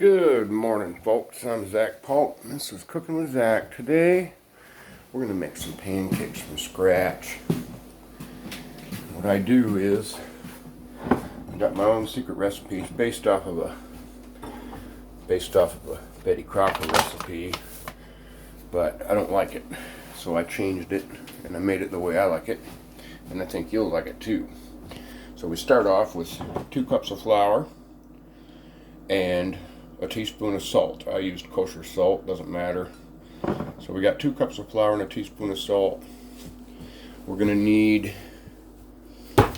Good morning, folks. I'm Zach Pault, and this is Cooking with Zach. Today, we're going to make some pancakes from scratch. What I do is, I got my own secret recipes based off of a Betty Crocker recipe, but I don't like it, so I changed it and I made it the way I like it, and I think you'll like it too. So we start off with 2 cups of flour and a teaspoon of salt. I used kosher salt, doesn't matter. So we got 2 cups of flour and a teaspoon of salt. We're going to need a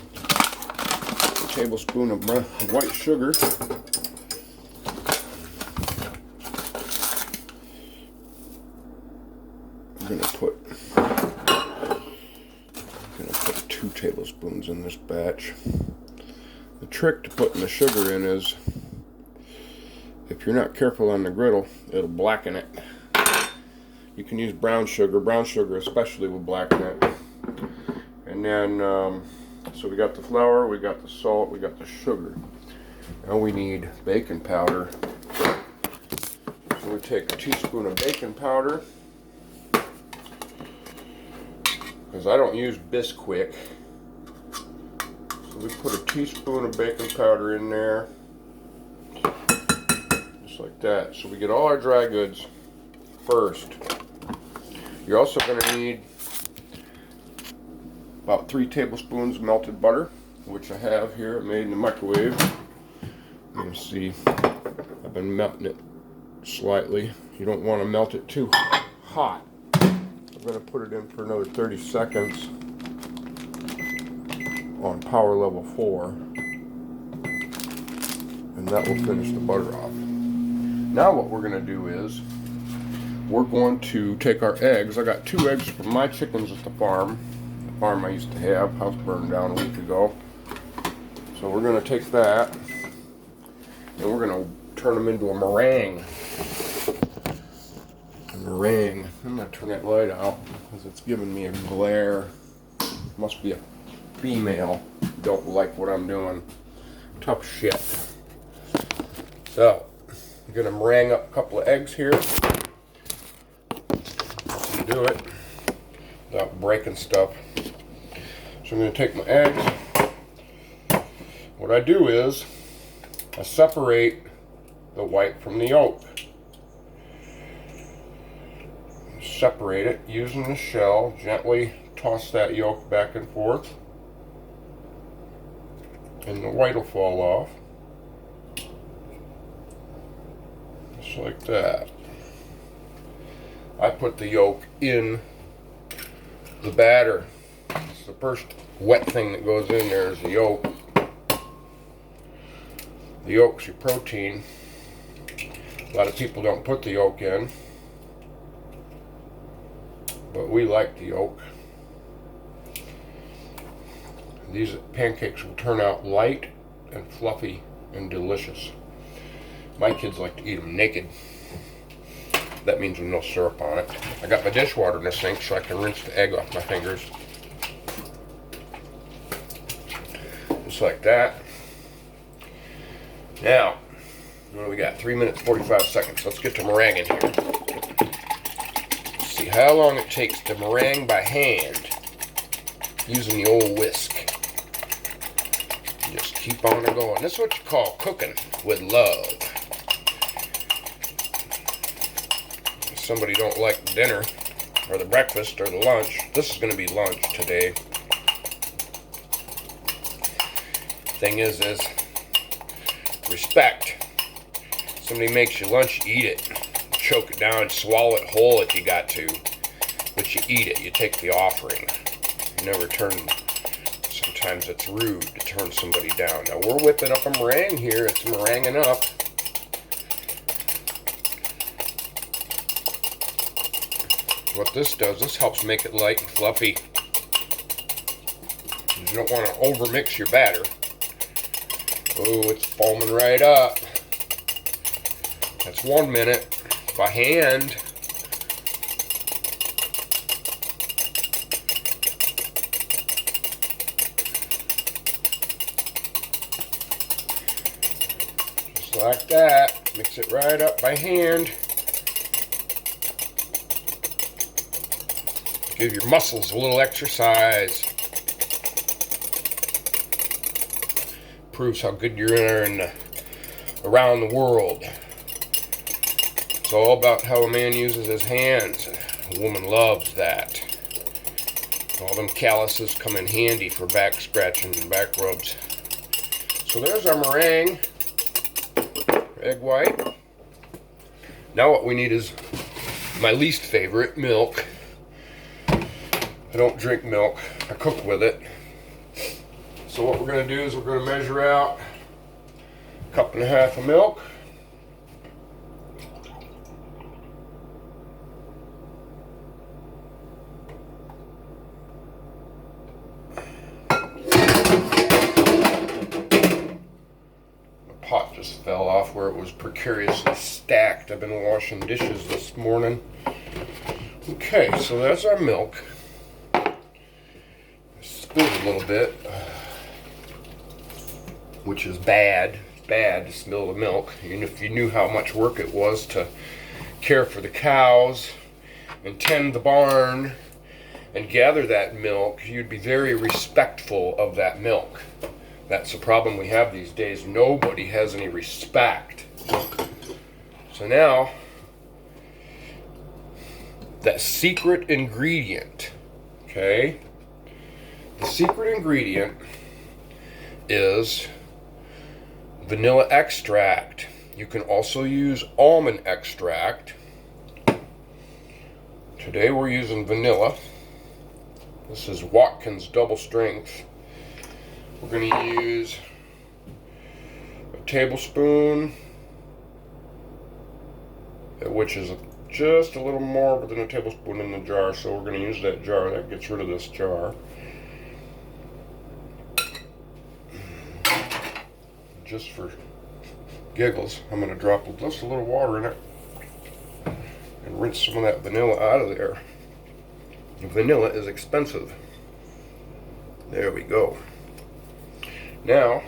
tablespoon of white sugar. I'm going to put 2 tablespoons in this batch. The trick to putting the sugar in is, if you're not careful on the griddle, it'll blacken it. You can use brown sugar. Brown sugar especially will blacken it. And then, so we got the flour, we got the salt, we got the sugar. Now we need baking powder. So we take a teaspoon of baking powder, because I don't use Bisquick. So we put a teaspoon of baking powder in there. Like that. So we get all our dry goods first. You're also going to need about 3 tablespoons of melted butter, which I have here made in the microwave. You can see I've been melting it slightly. You don't want to melt it too hot. I'm going to put it in for another 30 seconds on power level 4, and that will finish the butter off. Now what we're going to do is, we're going to take our eggs. I got 2 eggs from my chickens at the farm I used to have. House burned down a week ago. So we're going to take that, and we're going to turn them into a meringue. I'm going to turn that light out, because it's giving me a glare. Must be a female. Don't like what I'm doing. Tough shit. So, I'm going to meringue up a couple of eggs here. Do it without breaking stuff. So I'm going to take my eggs. What I do is, I separate the white from the yolk. Separate it using the shell. Gently toss that yolk back and forth, and the white will fall off. Just like that. I put the yolk in the batter. It's the first wet thing that goes in there is the yolk. The yolk's your protein. A lot of people don't put the yolk in, but we like the yolk. These pancakes will turn out light and fluffy and delicious. My kids like to eat them naked. That means with no syrup on it. I got my dishwater in the sink so I can rinse the egg off my fingers. Just like that. Now, what do we got? 3 minutes, 45 seconds. Let's get to meringuing here. Let's see how long it takes to meringue by hand using the old whisk. Just keep on going. This is what you call cooking with love. Somebody don't like dinner or the breakfast or the lunch. This is going to be lunch today. Thing is respect. Somebody makes you lunch, eat it. Choke it down, swallow it whole if you got to. But you eat it. You take the offering. You never turn. Sometimes it's rude to turn somebody down. Now we're whipping up a meringue here. It's meringuing up. What this does, this helps make it light and fluffy. You don't want to overmix your batter. Oh, it's foaming right up. That's 1 minute. By hand, like that. Mix it right up by hand. Give your muscles a little exercise. Proves how good you are around the world. It's all about how a man uses his hands. A woman loves that. All them calluses come in handy for back scratching and back rubs. So there's our meringue. Egg white. Now what we need is my least favorite, milk. I don't drink milk. I cook with it. So what we're going to do is we're going to measure out a cup and a half of milk. Pot just fell off where it was precariously stacked. I've been washing dishes this morning. Okay, so that's our milk. I spilled a little bit, which is bad. It's bad to spill the milk. And if you knew how much work it was to care for the cows and tend the barn and gather that milk, you'd be very respectful of that milk. That's the problem we have these days. Nobody has any respect. So now, that secret ingredient, okay? The secret ingredient is vanilla extract. You can also use almond extract. Today we're using vanilla. This is Watkins double strength. We're going to use a tablespoon, which is just a little more than a tablespoon in the jar, so we're going to use that jar. That gets rid of this jar. Just for giggles, I'm going to drop just a little water in it and rinse some of that vanilla out of there. Vanilla is expensive. There we go. Now,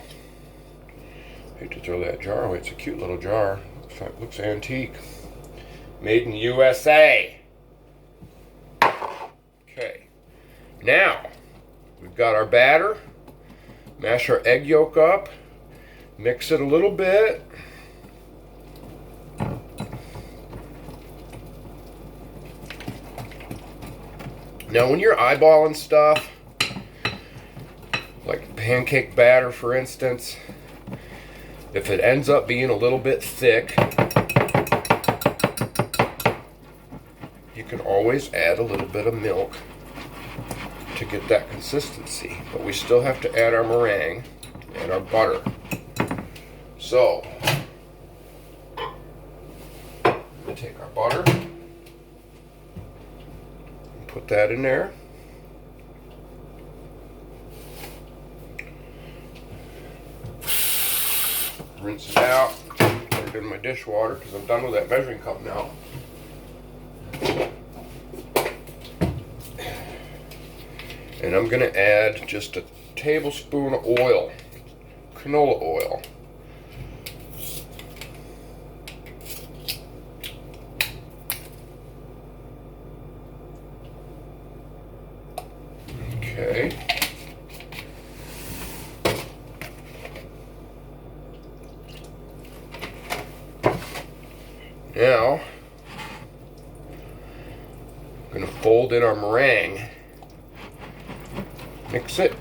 I hate to throw that jar away. It's a cute little jar. It looks antique. Made in the USA. Okay. Now, we've got our batter. Mash our egg yolk up. Mix it a little bit. Now, when you're eyeballing stuff, like pancake batter, for instance, if it ends up being a little bit thick, you can always add a little bit of milk to get that consistency. But we still have to add our meringue and our butter. So, we'll take our butter and put that in there. Rinse it out, put it in my dishwater because I'm done with that measuring cup now. And I'm going to add just a tablespoon of oil, canola oil. Okay. Now, I'm going to fold in our meringue. Mix it.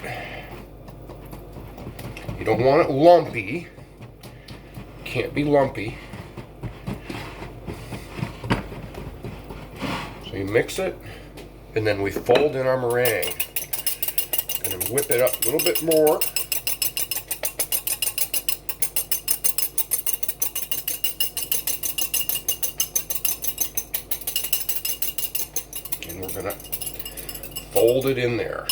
You don't want it lumpy. Can't be lumpy. So you mix it, and then we fold in our meringue. And then whip it up a little bit more. And we're going to fold it in there.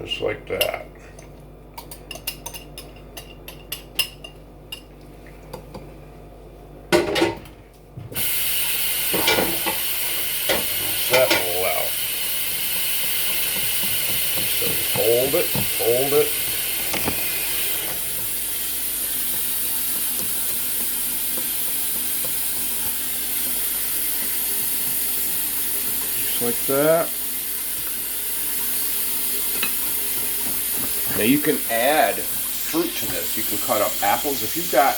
Just like that. Rinse that all out. So Hold it, hold it. Just like that. Now you can add fruit to this. You can cut up apples. If you've got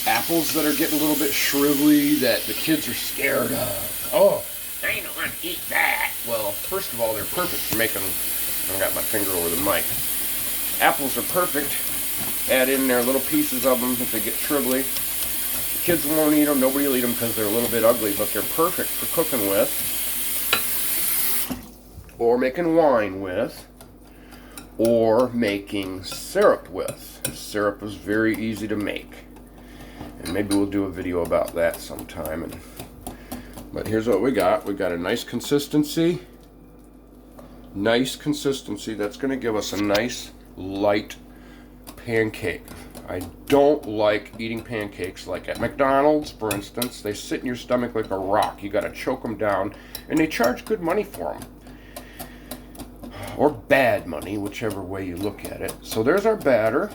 apples that are getting a little bit shrivelly that the kids are scared of. Oh, I don't want to eat that. Well, first of all, they're perfect for making, I got my finger over the mic. Apples are perfect. Add in there little pieces of them if they get shrivelly. The kids won't eat them. Nobody will eat them because they're a little bit ugly, but they're perfect for cooking with or making wine with or making syrup with. Syrup is very easy to make. And maybe we'll do a video about that sometime. But here's what we got. We got a nice consistency. Nice consistency. That's going to give us a nice light pancake. I don't like eating pancakes like at McDonald's, for instance. They sit in your stomach like a rock. You got to choke them down, and they charge good money for them. Or bad money, whichever way you look at it. So there's our batter.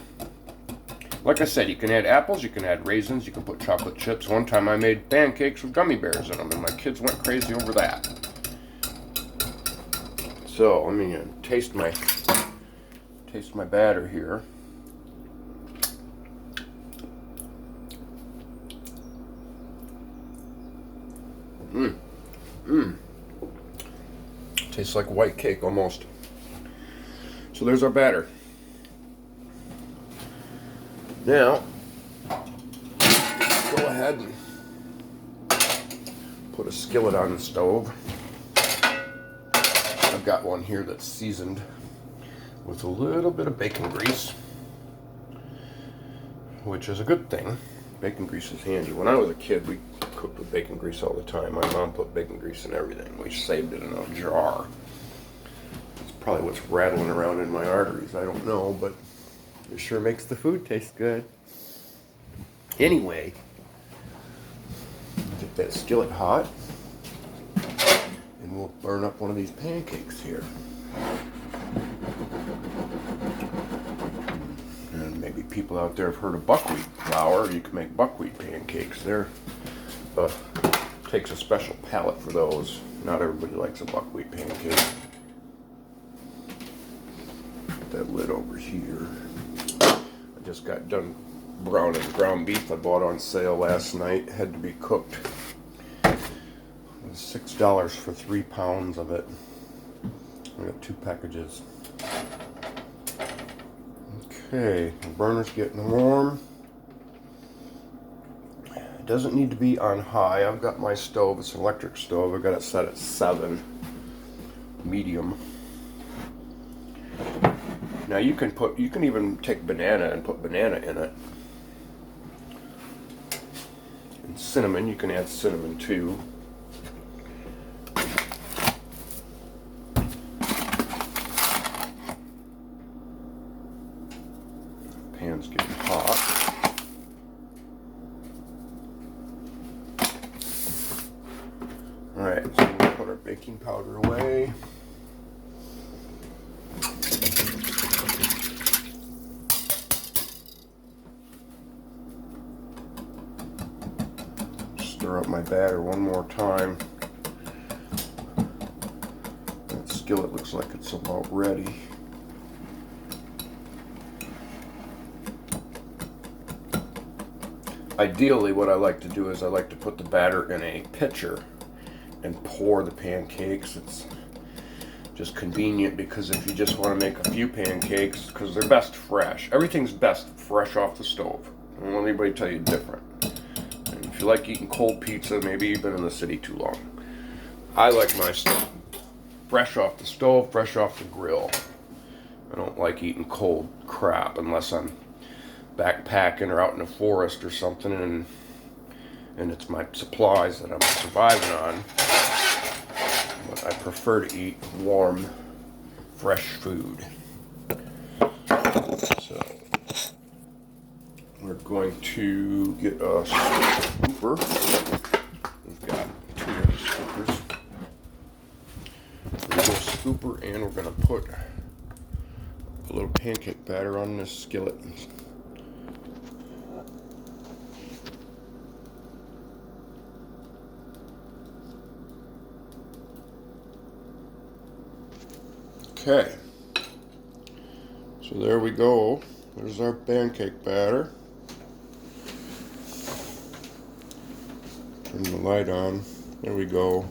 Like I said, you can add apples, you can add raisins, you can put chocolate chips. One time I made pancakes with gummy bears in them, and my kids went crazy over that. So let me taste my batter here. Tastes like white cake almost. So there's our batter. Now, go ahead and put a skillet on the stove. I've got one here that's seasoned with a little bit of bacon grease, which is a good thing. Bacon grease is handy. When I was a kid, we cooked with bacon grease all the time. My mom put bacon grease in everything. We saved it in a jar. It's probably what's rattling around in my arteries. I don't know, but it sure makes the food taste good. Anyway, get that skillet hot, and we'll burn up one of these pancakes here. And maybe people out there have heard of buckwheat flour. You can make buckwheat pancakes. They're takes a special palate for those. Not everybody likes a buckwheat pancake. Put that lid over here. I just got done browning ground beef I bought on sale last night. Had to be cooked. It was $6 for 3 pounds of it. I got 2 packages. Okay, the burner's getting warm. It doesn't need to be on high. I've got my stove, it's an electric stove. I've got it set at 7, medium. Now you can even take banana and put banana in it. And cinnamon, you can add cinnamon too. Pan's getting hot. Alright, so we'll put our baking powder away. Stir up my batter one more time. That skillet looks like it's about ready. Ideally, what I like to do is I like to put the batter in a pitcher and pour the pancakes. It's just convenient because if you just want to make a few pancakes, because they're best fresh. Everything's best fresh off the stove. I don't want anybody to tell you different. And if you like eating cold pizza, maybe you've been in the city too long. I like my stuff fresh off the stove, fresh off the grill. I don't like eating cold crap unless I'm backpacking or out in the forest or something, and it's my supplies that I'm surviving on. But I prefer to eat warm, fresh food. So we're going to get a scooper. We've got 2 of these scoopers. We're going to scooper, and we're going to put a little pancake batter on this skillet. Okay, so there we go. There's our pancake batter. Turn the light on. There we go.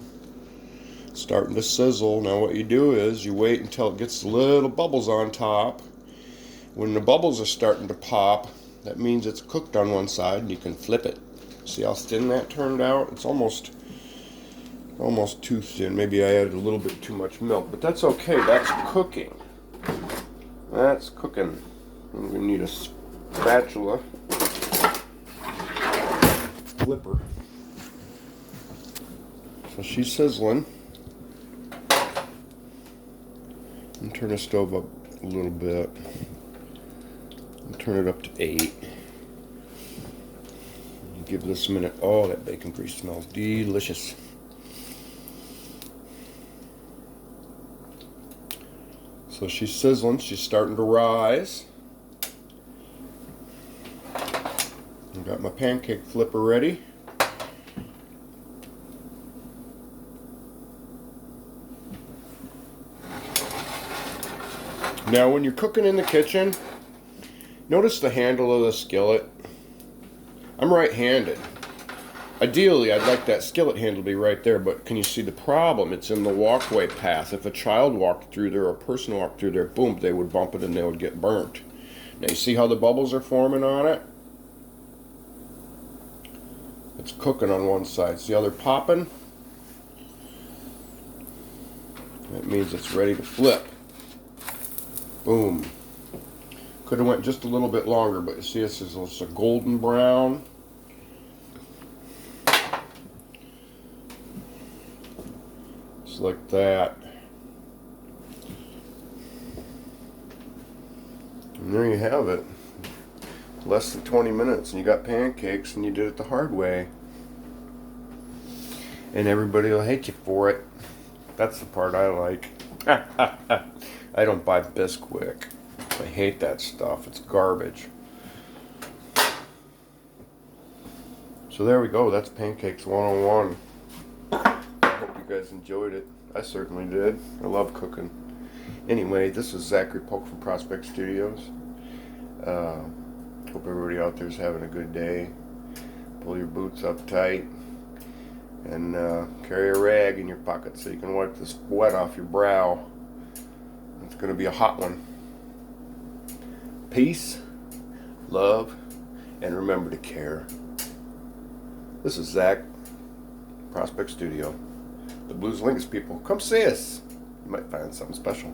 It's starting to sizzle. Now what you do is you wait until it gets little bubbles on top. When the bubbles are starting to pop, that means it's cooked on one side, and you can flip it. See how thin that turned out? It's almost too thin. Maybe I added a little bit too much milk, but that's okay. That's cooking. That's cooking. And we need a spatula, flipper. So she's sizzling. And turn the stove up a little bit. And turn it up to 8. Give this a minute. Oh, that bacon grease smells delicious. So she's sizzling. She's starting to rise. I've got my pancake flipper ready. Now when you're cooking in the kitchen, notice the handle of the skillet. I'm right-handed. Ideally, I'd like that skillet handle to be right there, but can you see the problem? It's in the walkway path. If a child walked through there or a person walked through there, boom, they would bump it and they would get burnt. Now you see how the bubbles are forming on it? It's cooking on one side. See how they're popping? That means it's ready to flip. Boom. Could have went just a little bit longer, but you see this is a golden brown. Just like that. And there you have it. Less than 20 minutes and you got pancakes, and you did it the hard way. And everybody will hate you for it. That's the part I like. I don't buy Bisquick. I hate that stuff. It's garbage. So there we go. That's Pancakes 101. I hope you guys enjoyed it. I certainly did. I love cooking. Anyway, this is Zachary Polk from Prospect Studios. Hope everybody out there is having a good day. Pull your boots up tight. And carry a rag in your pocket so you can wipe the sweat off your brow. It's going to be a hot one. Peace, love, and remember to care. This is Zach, Prospect Studio. The Blues Lingus people, come see us. You might find something special.